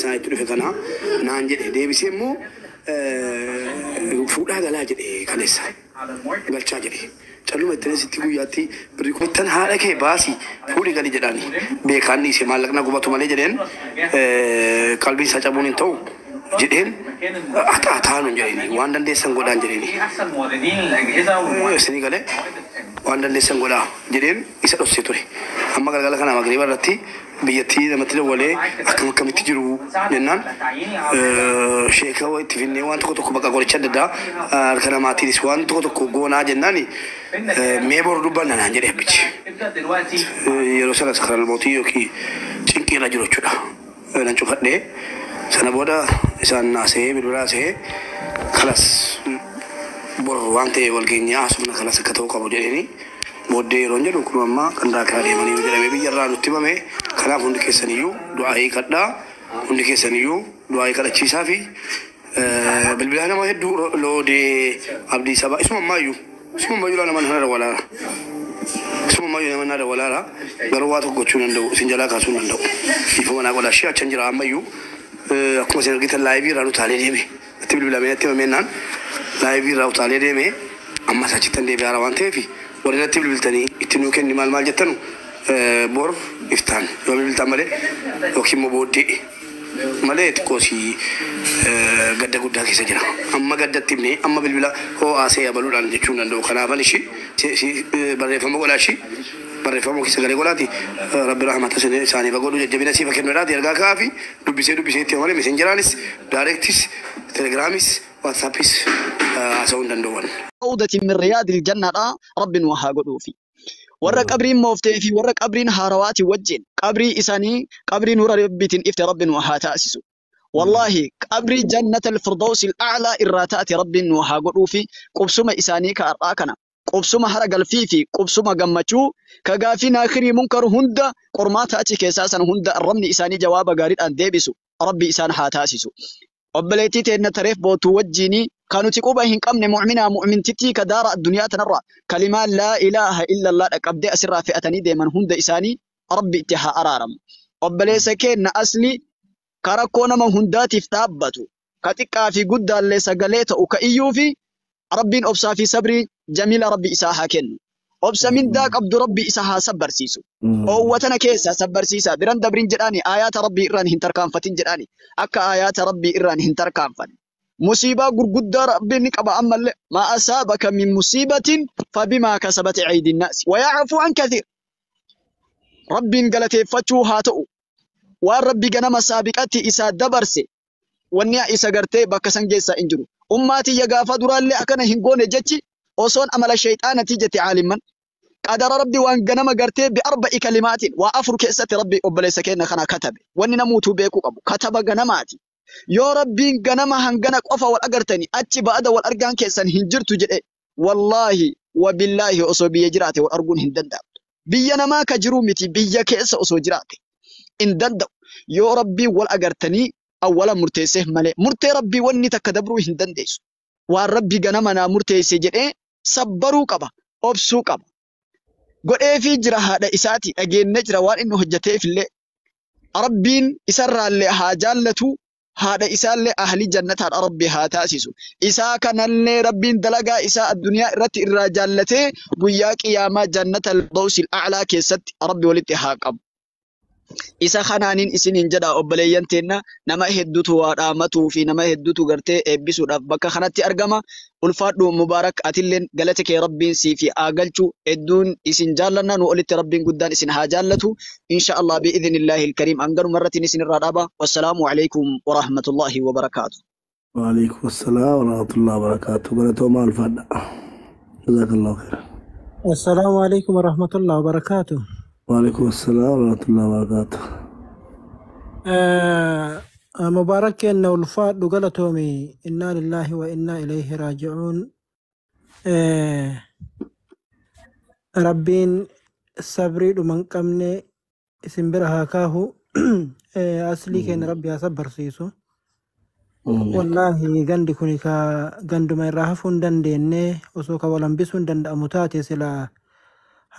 سايت رفقنا نانجد ديبسي مو فوق هذا لا جد كنيسة قال شاجري تلو متنسي تقول ياتي بريكوتن هذا كي باسي فولي قال جداني بيكاني سمال لكنا قبضة مالي جدين قلبي سجابون تو جدين أتانون جديني واندن دي سنقودان جديني سني قاله واندن دي سنقودا جدين إسا رسيتوري أما قال لكنا مغربا رتي بيتي مثل وله أكمل كم تجرو جنان شيخ هو تفيني وان تكو تكو بقى قولي شددا الكلام ماتي ديسوان تكو تكو قونا جناني ميبور دوبان أنا جريه بيج يروسلا سكر الموتيو كي تينكي رجلو شدا نشوف هذا سنة بودا إنسان ناسه بالوراسه خلاص بور وانتي والجنيا سمنا خلاص كتوه كابوجيني مودي رونجر وكما كندا كاري ماني وجرا بيبي يرى نتيما مي خلا فوند كيسانيو دعاء كدا فوند كيسانيو دعاء كدا تشيسافي بالبلاد ما يدو لو دي عبدي سبا اسمه مايو لا من هذا ولا اسمه مايو من هذا ولا غروات غوچون ندو سنجلا كاسون ندو يفونا ولا شيا چنجرا مايو اكو سنغيت لايف رانو تالي ديمي بالبلاد ما يتيما منان لايف راو تالي ديمي اما ساچتن دي بيارا وانتي في ورنتي بالبلتاني اتنو كن مال جتنو بور إفتان يوم بالبلتان ماله وكيم مبودي ماله تكوسي قدّا قدّا كيس جرا أما قدّا تبني أما بالبلا هو آسيا بلوران جتشون عندو خنابا لشي بريفمو ولا شيء بريفمو كيس غري قولاتي رب الرحمة تسني ساني بقولو جبنا سيفا كنوراتي أرجع كافي دوبيسي تيمالي مسنجرانيس دايركتيس تليجراميس واتسابيس أسوون عندوان روضة من رياض الجنة رب وها قدوفي ورا قبرين موفتي في ورا قبرين هارواتي وجين قبري إساني قبري نور ربيت إفت رب وها تأسسو والله قبري جنة الفردوس الأعلى إراتات رب وها قدوفي قبسما إساني كأراكنا قبسما هرق الفيفي قبسما قمتشو كقافين آخري منكر هند قرماتاتي كيساسا هند الرمني إساني جواب قارد أن ديبسو ربي إسان هاتاسسو وبليتي تين تريف بوتو وجيني كانوا تقوبا هنقمن مؤمن تتي كدار الدنيا تنرى كلمة لا إله إلا الله أبدأ أسر فئتني دي من هند إساني ربي اتها أرارم وبليس كين أصلي كاركونا من هندات افتابتو كتكا في قد اللي سقليت وكأيو في ربي أبسا في صبري جميل ربي إساها كن أبسا من داك عبد ربي إساها سبر سيسو ووتنا كيسا سبر سيسا بران دبرين جراني آيات ربي إران هنتر كانفتين جراني أكا آيات ربي إران هنتر كانفت مصيبة قرقودة ربي نقبع أمال ما أصابك من مصيبة فبما كسبت عيد الناس ويعفو عن كثير ربي انقلت فتشو هاتو والربي قنم سابقاتي إسا دبرسي ونيا إسا قرتي بكسن جيسا انجرو أماتي يقافة دران لي أكنا هنقون جتشي وصون أمل الشيطان نتيجة عالما قدر ربي وان قنم قرتي بأربع كلمات وأفر كيسة ربي أبليس كينا خنا كتب واني نموتو بيكو أبو كتب قنماتي يا ربي قنما هنقنك أفا والأقرتني أتي بأدا والأرقان كيسان هنجرتو جرئ والله وبالله أصو بيجراتي والأرقون هندندا بينا ما كجرومتي بيا كيس أصو جراتي هندندا يا ربي والأقرتني أولا مرتيسه ملي مرتي ربي واني تكدبرو هندنديس والربي قنما نا مرتيسه جرئ صبرو قبا أبسو قبا قل إيه في جرى هذا إساتي أجين نجرى وان إنه هجتي في اللي ربين إسرى اللي هاجالتو هذا إسال أهل جنة ربي هاتاسسو إسا كان اللي ربين دلقا إسا الدنيا رت الرجالته بياك يا ما جنة الضوس الأعلى كيست ربي ولتهاكم إسا خنانين إسنين جدا أبليين تينا نما هدوتو ورامتو في نما هدوتو غرتي إبسو ربك خناتي أرقما الفادو مبارك أتلين قالتك يا ربين سي في آقلتو إدون إسن جالنا نقولت ربين قدان إسن هاجالتو إن شاء الله بإذن الله الكريم أنقر مرة إسن الرادابة والسلام عليكم ورحمة الله وبركاته وعليكم السلام ورحمة الله وبركاته قلتو ما الفادة جزاك الله خير السلام عليكم ورحمة الله وبركاته وعليكم السلام ورحمة الله وبركاته مبارك إنه الفاد قالتومي إنا لله وإنا إليه راجعون ربين الصبري ومن قمني سنبرها كاهو أصلي كان ربي أصبر سيسو والله غندي كونيكا غندو ما يراهفون دنديني وسوكا ولنبسون دند أموتاتي سلا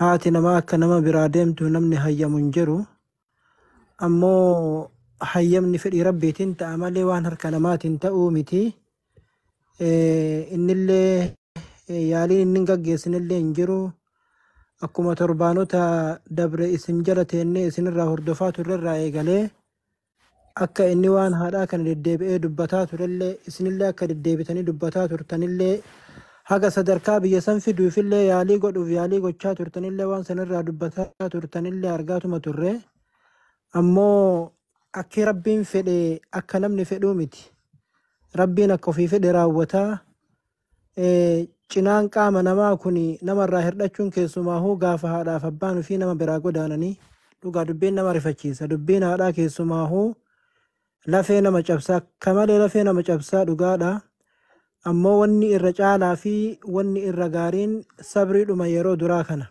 هاتي نما كنما برادمتو نمني هيا منجرو أمو hayyamni fedhii rabbiitiin ta'a malee waan harka namaatiin ta'uu miti. Innillee yaaliin inni gaggeessinillee hin jiru. Akkuma torbaanota dabre isin jala teennee isinirraa hordofaa turrerraa eegalee akka inni waan haadhaa kana deddeebi'ee dubbataa turellee isinillee akka deddeebitanii dubbataa turtanillee haga sadarkaa biyya san fiduufillee yaalii godhuuf yaalii gochaa turtanillee waan sanirraa dubbataa turtanillee argaatuma turre. Ammoo akki rabbiin fedhe akka namni fedhuu miti. Rabbiin akka ofii fedhe raawwataa. Cinaan qaama namaa kun namarraa hir'achuun keessumaahuu gaafa haadhaaf abbaan ofii nama biraa godaananii dhugaa dubbiin nama rifachiisa. Dubbiin haadhaa keessumaahuu lafee nama cabsaa akka malee lafee nama cabsaa dhugaadha. Ammoo wanni irra caalaa fi wanni irra gaariin sabriidhuma yeroo duraa kana.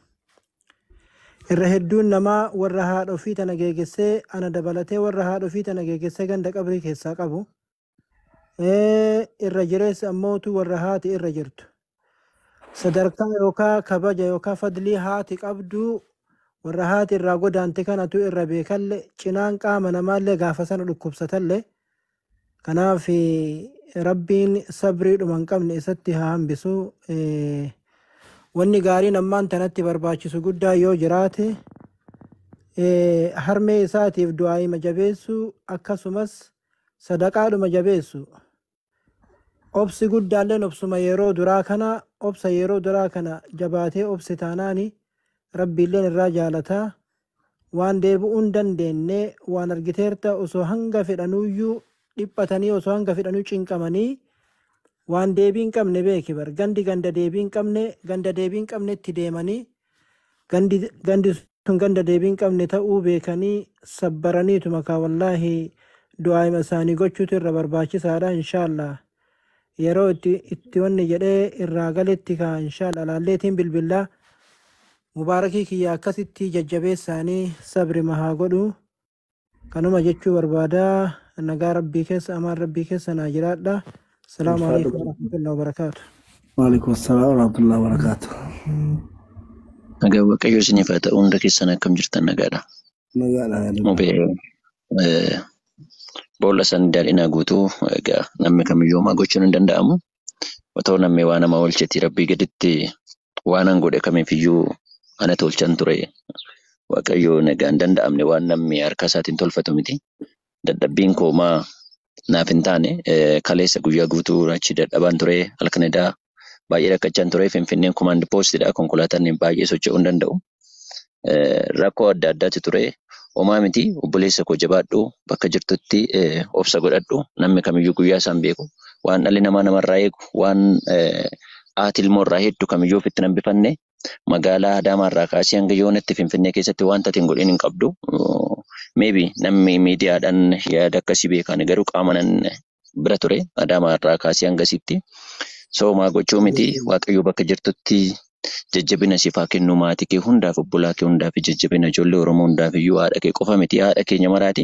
Irra hedduun namaa warra haadha ofii tana geegessee ana dabalatee warra haadha ofii tana geegessee ganda qabrii keessaa qabu. Irra jireessa ammootu warra haati irra jirtu. Sadarkaa yookaan kabaja yookaan fadlii haati qabdu warra haati irraa godaante kanatu irra beekalle cinaan qaama namaallee gaafa sana dhukkubsatallee. Kanaaf rabbiin sabriidhuma hin qabne isatti haa hambisu. Wanni gaariin ammaan tanatti barbaachisu guddaa yoo jiraate harmee isaatiif du'aayima jabeessu akkasumas sadaqaadhuma jabeessu. Obsi guddaalleen obsuma yeroo duraa kana obsa yeroo duraa kana jabaatee obsi taanaani rabbiilleen irraa jaalataa waan deebi'uun dandeenye waan argiteerta osoo hanga fedhanuyyuu dhiphatanii osoo hanga fedhanuu cinqamanii waan deebii hin qabne beeki bar gandi ganda deebii hin qabne ganda deebii hin qabne itti deemanii gandi sun ganda deebii hin qabne ta'uu beekanii sabbaraniituma kaa wallaahi du'aayima isaanii gochuutu irra barbaachisaadha inshaallah. Yeroo itti wanni jedhee irraa galetti kaa inshaallah laalleetiin bilbilaa mubaarakii kiyya akkasitti jajjabeessaanii sabri mahaa godhu kanuma jechuu barbaadaa nagaa rabbii keessa amaan rabbii keessa naa jiraadha. Salaamu alaikum warahmatullahi wabarakaatu. Waalaikum salaam warahmatullahi wabarakaatu. Nagaa waaqayyo isiniif haa ta'u hunda keessan akkam jirtan nagaadha. Nagaadha. Boolla san daadhinaa guutuu egaa namni kamiyyuu homaa gochuun hin danda'amu. Otoo namni waa nama oolchetti rabbii gaditti waan an godhe kamiifiyyuu ana tolchan ture. Waaqayyo nagaa hin danda'amne waan namni harka isaatiin tolfatu miti. Dadhabbiin koomaa naaf hin taane kaleessa guyyaa guutuu achi dadhabaan ture halkanidaa baay'ee rakkachaan ture Finfinneen kumaandi poostidha konkolaataan baay'ee socho'uu hin danda'u. Rakkoo adda addaatu ture. Homaa miti obboleessa koo jabaadhu bakka jirtutti obsa godhadhu namni kamiyyuu guyyaa isaan beeku waan dhalli namaa namarraa eegu waan haati ilmoo irraa hedduu kamiyyuu ofitti nan bifanne magaalaa Adaamaarraa kaasee hanga yoonatti Finfinnee keessatti wanta ati hin godhin hin qabdu. Maybe namni miidiyaadhaan yaada akkasii beekan garuu qaama nan bira ture Adaamaarraa kaasee hangasitti. So homaa gochuu miti waaqayyo bakka jirtutti jajjabina siif haa kennu maatii kee hundaaf obbolaa kee hundaaf jajjabina ijoollee Oromoo hundaaf iyyuu haadha kee qofa miti haadha keenya maraati.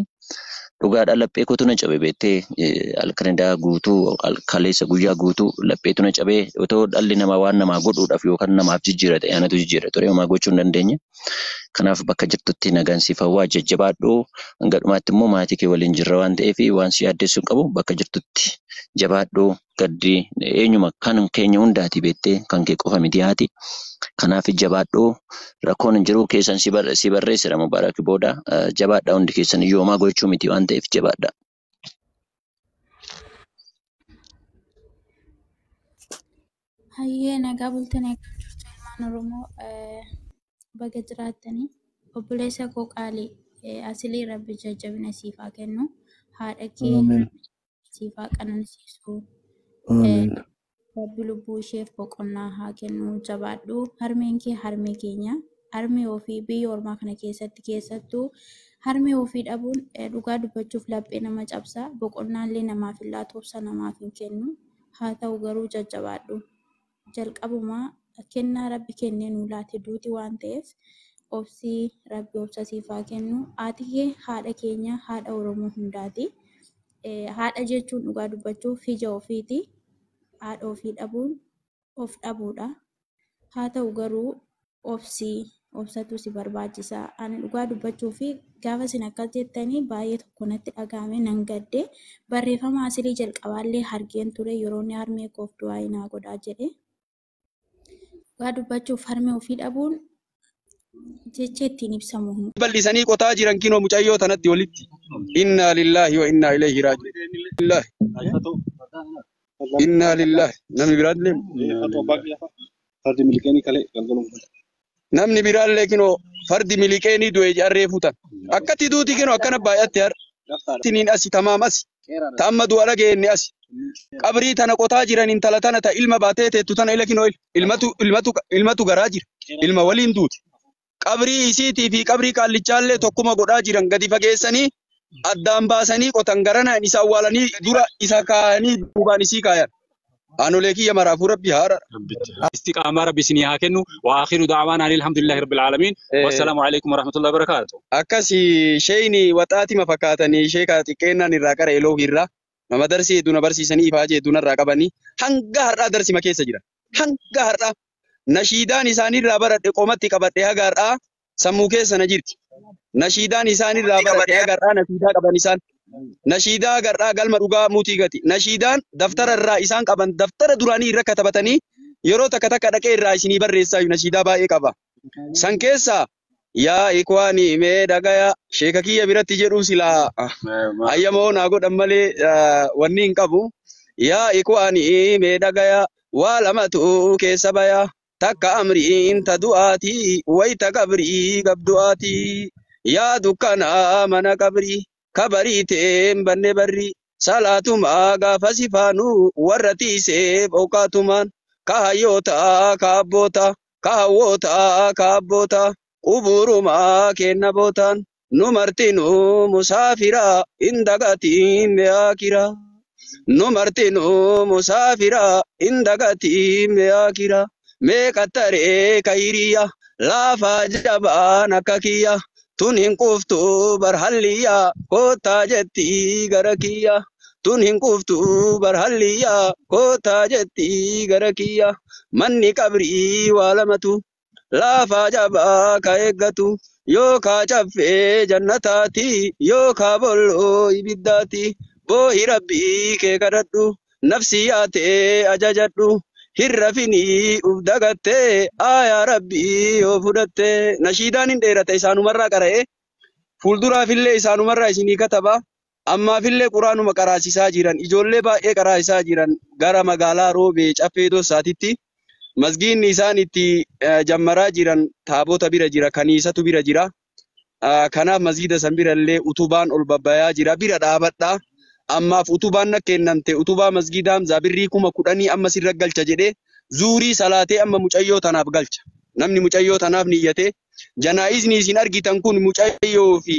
Dhugaadhaan laphee kootu na cabe beektee halkanidaa guutuu kaleessa guyyaa guutuu lapheetu na cabee otoo dhalli namaa waan namaa godhuudhaaf yookaan namaaf jijjiira ta'e anatu jijjiira ture homaa gochuu hin dandeenye. Kanaaf bakka jirtutti nagaan siif hawwaa jajjabaadhu hanga dhumaatti immoo maatii kee waliin jirra waan ta'eef waan si yaaddeessu hin qabu bakka jirtutti jabaadhu gaddi eenyuma kan keenya hundaati beektee kan kee qofa miti haati. Kanaaf jabaadhu rakkoon hin jiru keessan si barreessira mubaarak booda jabaadha hundi keessan iyyuu homaa gochuu miti waan ta'eef jabaadha. Hayyee nagaa bultanii akkam jirtu ilmaan Oromoo baga jiraattanii obboleessa koo qaalii asilii rabbi jajjabina siif haa kennu haadha kee siif haa qanansiisu rabbi lubbuu isheef boqonnaa haa kennu jabaadhu harmeen kee harmee keenya harmee ofii biyya ormaa kana keessatti keessattuu harmee ofii dhabuun dhugaa dubbachuuf laphee nama cabsa boqonnaallee namaaf illaa tobsa namaaf hin kennu haa ta'u garuu jajjabaadhu. Jalqabumaa kennaa rabbi kennee nuu laate duuti waan ta'eef obsii rabbi obsa siif haa kennu haati kee haadha keenya haadha Oromoo hundaati. Haadha jechuun dhugaa dubbachuuf ija ofiiti. Haadha ofii dhabuun of dhabuudha. Haa ta'u garuu obsii obsatu si barbaachisa. Ani dhugaa dubbachuu fi gaafa isin akkas jettanii baay'ee tokko natti dhagahame nan gadde. Barreeffama asilii jalqabaallee argeen ture yeroo inni harmee koof du'aa naa godhaa jedhe. Dhugaa dubbachuuf harmee ofii dhabuun jecha ittiin ibsamu hin bal'isanii qotaa jiran kinoo mucayyoo tanatti walitti. Inna lillahi wa inna ilaihi raaji'uun. Inna lillahi namni biraallee namni biraallee kinoo fardi miliqeenii du'e jarree fuutan. Akkatti duuti kinoo akkana baay'atti har. Tiniin asi tamaam asi. Ta'amma du'a dhageenye asi. Qabrii tana qotaa jiran intala tana ta ilma baatee teettu tana ila kinoo ilmatu garaa jira. Ilma waliin duuti. Qabrii isiitii fi qabrii qaallichaallee tokkuma godhaa jiran gadi fageessanii addaan baasanii qotan garanaan isa awwaalanii dura isa kaayanii duubaan isii kaayan. Anolee kiyya maraafuu rabbi haara. Istiqaamaa rabbi isinii haa kennu. Wa akhiru da'waanaa alhamdulillahi rabbil aalamiin. Wassalaamu alaikum warahmatullahi wabarakaatuh. Akkasi sheeyni waxaatima fakkaatanii sheekaa xiqqeennaan irraa qara eloo irraa nama darsii hedduu na barsiisanii ifaa hedduu narraa qabanii hanga har'aa darsima keessa jira. Hanga har'aa nashiidaan isaaniirraa baradhe qomatti qabadhe haga har'aa sammuu keessa na jirti. Nashiidaan isaaniirraa baradhe haga har'aa nashiidaa qaban isaan. Nashiidaa garraa galma dhugaa muutii gati. Nashiidaan daftara irraa isaan qaban daftara duraanii irra katabatanii yeroo takka takka dhaqee irraa isinii barreessaa nashiidaa baay'ee qaba. San keessaa yaa ikwaanii mee dhagaya sheeka kiyya biratti jedhu silaa ayyamoo naa godhan malee wanni hin qabu. Yaa ikwaanii mee dhagaya waa lamatu keessa baya takka amriin ta du'aatii wayita qabrii gabdu'aatii yaa dukkanaa mana qabrii. Kabariiteen banne barri salaatumaa gaafa sifaanuu warra tiisee bookaatumaan kaayyoota kaabboota kaawwoota kaabboota quburumaa kenna bootaan nu martinuu musaafiraa indagatiin meeakira nu martinuu musaafiraa indagatiin meeakira meeqattaree kayiriya laafaa jabaan akka kiyya. Tun hin quftu barhalliyaa kootaa jetti gara kiyya. Tun hin quftu barhalliyaa kootaa jetti gara kiyya. Manni qabrii waa lamatu laafaa jabaa ka eeggatu yookaa caffee jannataati yookaa bolloo ibiddaati. Boohi rabbii kee kadhadhu nafsi yaatee ajajadhu. Hirrafinii uf dagattee aayaa rabbii yoo fudhattee nashiidaan hin dheerate isaanumarraa qara'ee fuulduraafillee isaanumarraa isinii kataba ammaafillee quraanuma qaraasisaa jiran ijoollee baay'ee qaraasisaa jiran gara magaalaa roobee caffee dossaatitti masgiinni isaan itti jammaraa jiran taabota bira jira kaniisatu bira jira kanaaf masgiida san birallee utubaan ol babbayaa jira bira dhaabadhaa. Ammaaf utubaan na kennamte utubaa masgiidaa Hamzaa birrii 10,000 amma sirra galcha jedhee zuurii salaatee amma mucayyoo tanaaf galcha. Namni mucayyoo tanaaf niyyate janaa'izni isin argitan kun mucayyoo fi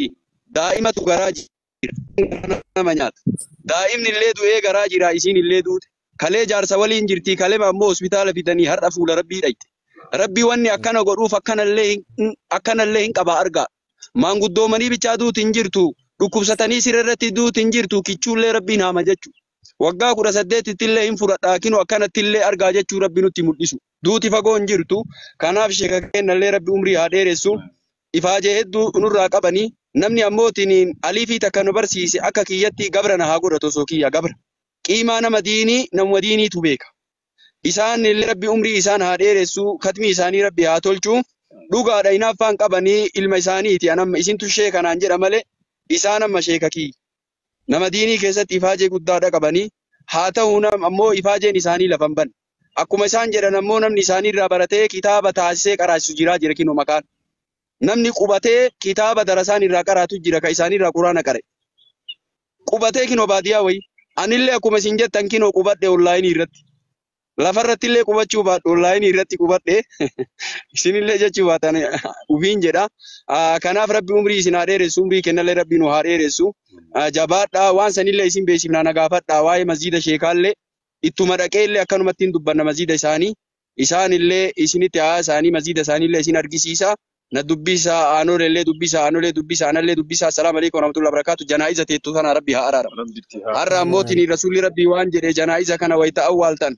daa'imatu garaa jira nama nyaata. Daa'imni illee du'ee garaa jira isin illee duute. Kalee jaarsa waliin jirti kalee ammoo hospitaala fidanii har'a fuula rabbii dhayte. Rabbii wanni akkana godhuuf akkanallee hin qaba argaa. Maanguddoomanii bichaa duuti hin jirtu. Dhukkubsatanii sirratti duuti hin jirtu kichuullee rabbiin haama jechuudha. Waggaa 18 illee hin fudhadhaa kinoo akkanatti illee argaa jechuu rabbi nutti mul'isu. Duuti fagoo hin jirtu. Kanaaf sheeka kennallee rabbi umrii haa dheeressu. Ifaajee hedduu nurraa qabanii namni ammootiin aliifii takka nu barsiise akka kiyyatti gabra na haa godhatu osoo kiyya gabra. Qiimaa nama diiniitu beeka. Isaan illee rabbi umrii isaan haa dheeressu katmii isaanii rabbi haa tolchu. Dhugaadha hinaaffaan qabanii ilma isaaniiti anamma isintu sheekanaan jedha malee. Isaan amma sheeka kiyya. Nama diinii keessatti ifaajee guddaadha qabanii haa ta'u ammoo ifaajeen isaanii lafan ban. Akkuma isaan jedhan ammoo namni isaaniirraa baratee kitaaba taasisee qaraasisu jira kinoo maqaan. Namni qubatee kitaaba darasaan irraa qaraatu jira ka isaaniirraa quraana qare. Qubatee kinoo baadiyyaa wayi. Anillee akkuma isin jettan kinoo qubadhe onlaayinii irratti. Lafarratti illee qubachuu baadhu onlaayinii irratti qubadhe. Isinillee jechuu baatan ufiin jedha. Kanaaf rabbi umrii isin haa dheeressu umrii kennallee rabbi nu haa dheeressu. Jabaadhaa waan sanillee isin beeksifnaa na gaafadhaa waa'ee masjiida sheekaallee ittuma dhaqeellee akkanumatti hin dubbanna masjiida isaanii. Isaanillee isinitti haa isaanii masjiida isaaniillee isin argisiisa. Na dubbisa aanolellee dubbisa anallee dubbisa. Assalaamu alaikum warahmatullahi wabarakatuh. Janaa'iza teettu tana rabbi haa araaramu. Har'a ammootiin rasuulli rabbii waan jedhe janaa'iza kana wayita awwaaltan.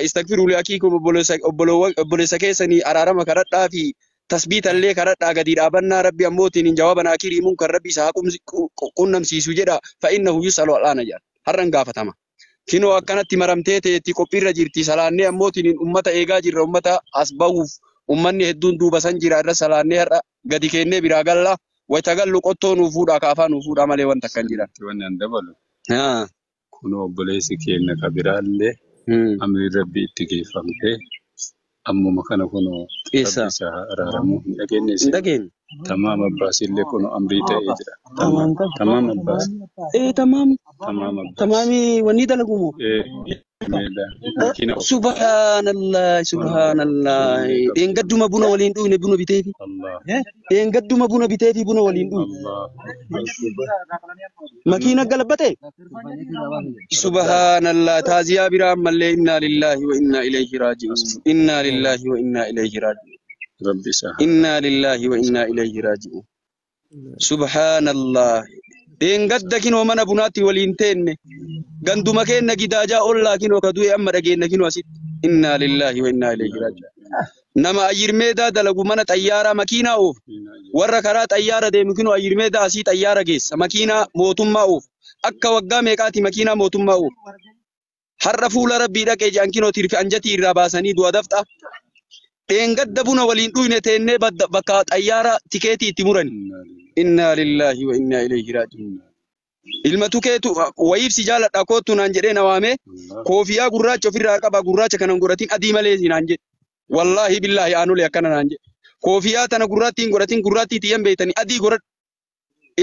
Istakfiruu li akiikum obboleessa keessanii araarama kadhadhaa fi tasbiita illee karadhaa gadi dhaabannaa rabbi ammootiin hin jawaabanaa kiriimuun kan rabbi isaa qunnamsiisu jedha fa'innahu yusalu al'aana jedha har'an gaafatama. Kinoo akkanatti maramtee ta'etti qophiirra jirti salaannee ammootiin ummata eegaa jirra ummata as bahuuf ummanni hedduun duuba san jira irra salaannee har'a gadi kennee biraa galla wayita gallu qottoo nuu fuudhaa kaafaa nuu fuudhaa malee wanta kan jiran. Wanni an dabalu. Kunoo obboleessi keenya ka biraallee amri rabbi itti geeffamtee ammuma kana kunoo Eessa? rabbi isaa araaramu hin dhageenye. Hin dhageenye. Tamaam Abbaas illee kunoo amrii ta'ee jira. Tamaam Abbaas. Tamaam Abbaas. Tamaami wanni dalagumoo. Subhanallah subhanallah. Eengadduma buna waliin dhugne buna biteefi. Eengadduma buna biteefi buna waliin dhugne. Makiina galabbate. Subhanallah taaziyaa biraa ammallee inna lillahi wa inna ilayhi raaji'un. Inna lillahi wa inna ilayhi raaji'un. Rabbi isaa. Inna lillahi wa inna ilayhi raaji'un. Subhanallah. Eengadda kinoo mana bunaatti waliin teenne ganduma keenna gidaajaa ollaa kinoo ka du'e amma dhageenna kinoo asitti inna lillahi wa inna ilayhi raaji'un. Nama ayyirmeedaa dalagu mana xayyaaraa makiinaa oofu warra karaa xayyaara deemu kinoo ayyirmeedaa asii xayyaara geessa makiinaa mootummaa oofu akka waggaa meeqaati makiinaa mootummaa oofu har'a fuula rabbii dhaqee jedhan kinoo tirfi anjatii irraa baasanii du'a dafxa. Eengadda buna waliin dhuyne teennee bakka xayyaara tikeetii itti murani. Inna lillahi wa inna ilayhi raaji'un. Ilma tukeetu wayiif si jaaladha kootu naan jedhee na waame koofiyaa gurraacha ofirraa qaba gurraacha kanan godhatin adii malee naan jedhe. Wallahi billahi aanulee akkana naan jedhe. Koofiyaa tana gurraattiin godhatin gurraattii xiyyan beeytanii adii godhadhu.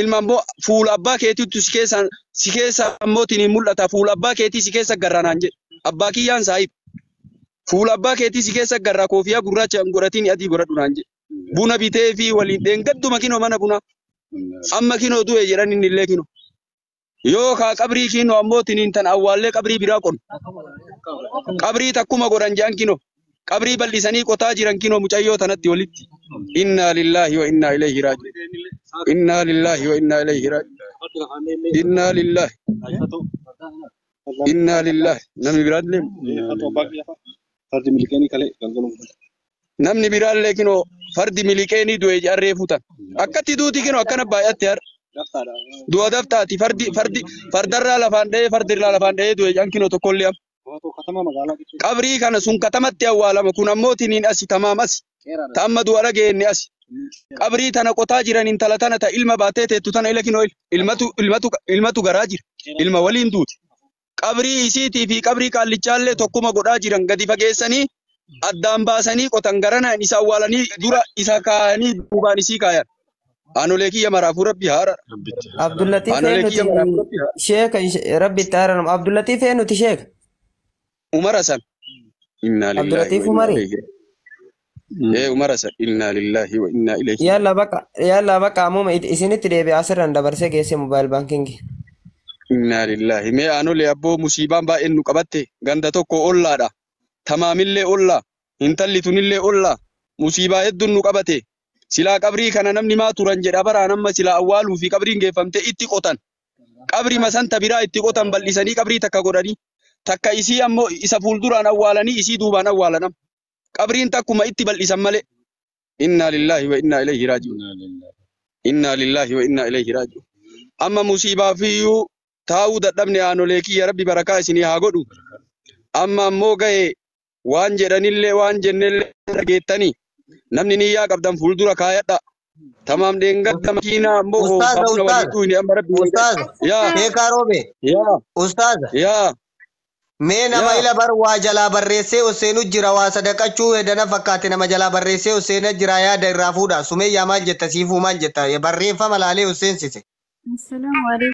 Ilma ammoo fuula abbaa keetiitu si keessa ammootiin hin mul'ata fuula abbaa keetii si keessa garraa naan jedhe. Abbaa kiyyaan saayib. Fuula abbaa keetii si keessa garraa koofiyaa gurraacha godhatin adii godhadhu naan jedhe. Buna bitee fi waliin dheengadduma kinoo mana bunaa. Amma kinoo du'e jedhan inni illee kinoo. Yoo kaa qabrii kinoo ammootiin tan awwaallee qabrii biraa qonu. Qabrii takkuma godhan jedhan kinoo. Qabrii bal'isanii qotaa jiran kinoo mucayyoo tanatti walitti. Inna lillahi wa inna ilayhi raaji'un. Inna lillahi wa inna ilayhi raaji'un. Inna lillahi. Inna lillahi. Namni biraallee. Namni biraallee kinoo fardi miliqeenii du'e jarree fuutan. Akkatti duuti kinoo akkana baay'atti har. Du'a daftaati fardarraa lafaan dha'ee fardirraa lafaan dha'ee du'e jan kinoo tokkollee am. Qabrii kana sun katamatti awwaalama kun ammootiin asi tamaam asi. Ta amma du'a dhageenye asi. Qabrii tana qotaa jiran intala tana ta ilma baatee teettu tana ila kinoo ilmatu garaa jira. Ilma waliin duuti. Qabrii isiitii fi qabrii qaallichaallee tokkuma godhaa jiran gadi fageessanii addaan baasanii qotan garanaan isa awwaalanii dura isa kaayanii duubaan isii kaayan. Aanolee kiyya maraafuu rabbi haara. Abdullatif eenyuti sheeka rabbi itti haararam Abdullatif eenyuti sheeka. Umara san. Inna lillahi Abdullatif Umari. Umara san inna lillahi wa inna ilayhi. Yalla baqa ammuma isinitti deebi'ee asirraan dabarsee geessee mobaayil baankiingi. Inna lillahi mee aanolee abboo musiibaan baay'een nu qabatte ganda tokko ollaadha. Tamaamillee ollaa intalli tunillee ollaa musiibaa hedduun nu qabate silaa qabrii kana namni maa turan jedha baraan amma silaa awwaaluu fi qabriin geeffamte itti qotan qabrii masanta biraa itti qotan bal'isanii qabrii takka godhanii takka isii ammoo isa fuulduraan awwaalanii isii duubaan awwaalanam qabriin takkuma itti bal'isan malee inna lillahi wa inna ilayhi raaji'un inna lillahi wa inna ilayhi raaji'un amma musiibaa fiyyuu taa'uu dadhabne aanolee kiyya rabbi barakaa isinii haa godhu amma ammoo ga'e waan jedhanillee waan jennellee dhageettanii namni niyyaa qabdan fuuldura kaayadha. Tamaam dheengadda makiinaa ammoo baafna walii dhuuni amma rabbi. Ustaaza. Yaa. Sheekaa roobe. Yaa. Ustaaza. Yaa. Mee nama ila bar waa jalaa barreessee Husseenu jira waa sadaqachuu hedana fakkaate nama jalaa barreessee Husseena jira yaada irraa fuudha. Sumayyaa maal jetta siifuu maal jetta barreeffama laalee Husseensise. Assalaamu alaikum.